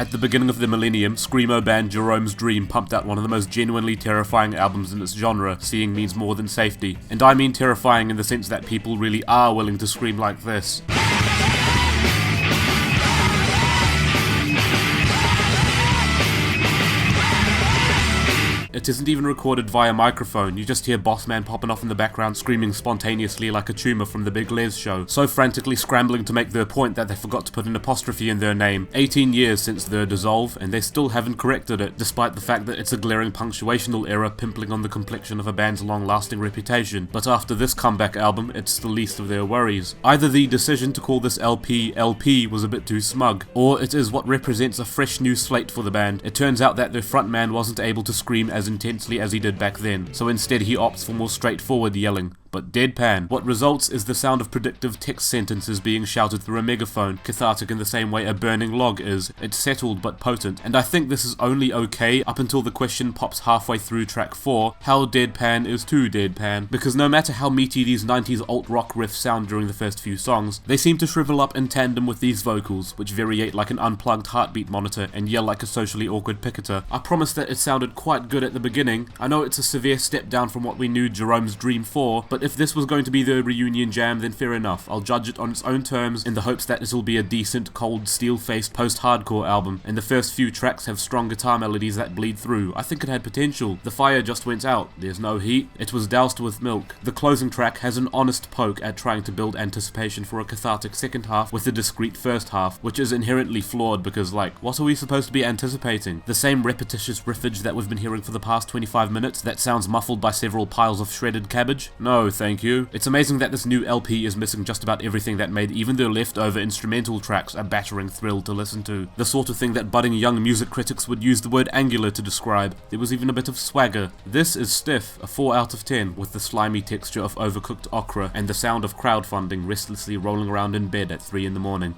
At the beginning of the millennium, screamo band Jeromes Dream pumped out one of the most genuinely terrifying albums in its genre, Seeing Means More Than Safety. And I mean terrifying in the sense that people really are willing to scream like this. It isn't even recorded via microphone, you just hear Bossman popping off in the background screaming spontaneously like a tumour from the Big Les show, so frantically scrambling to make their point that they forgot to put an apostrophe in their name. 18 years since their dissolve, and they still haven't corrected it, despite the fact that it's a glaring punctuational error pimpling on the complexion of a band's long-lasting reputation. But after this comeback album, it's the least of their worries. Either the decision to call this LP LP was a bit too smug, or it is what represents a fresh new slate for the band. It turns out that their frontman wasn't able to scream as intensely as he did back then, so instead he opts for more straightforward yelling. But deadpan. What results is the sound of predictive text sentences being shouted through a megaphone, cathartic in the same way a burning log is. It's settled but potent, and I think this is only okay up until the question pops halfway through track 4, how deadpan is too deadpan, because no matter how meaty these 90s alt-rock riffs sound during the first few songs, they seem to shrivel up in tandem with these vocals, which variate like an unplugged heartbeat monitor and yell like a socially awkward picketer. I promise that it sounded quite good at the beginning. I know it's a severe step down from what we knew Jeromes Dream for, but if this was going to be the reunion jam, then fair enough. I'll judge it on its own terms in the hopes that it'll be a decent, cold, steel-faced post-hardcore album, and the first few tracks have strong guitar melodies that bleed through. I think it had potential. The fire just went out. There's no heat. It was doused with milk. The closing track has an honest poke at trying to build anticipation for a cathartic second half with a discreet first half, which is inherently flawed because, like, what are we supposed to be anticipating? The same repetitious riffage that we've been hearing for the past 25 minutes that sounds muffled by several piles of shredded cabbage? No, thank you. It's amazing that this new LP is missing just about everything that made even their leftover instrumental tracks a battering thrill to listen to. The sort of thing that budding young music critics would use the word angular to describe. There was even a bit of swagger. This is stiff, a 4 out of 10, with the slimy texture of overcooked okra and the sound of crowdfunding restlessly rolling around in bed at 3 in the morning.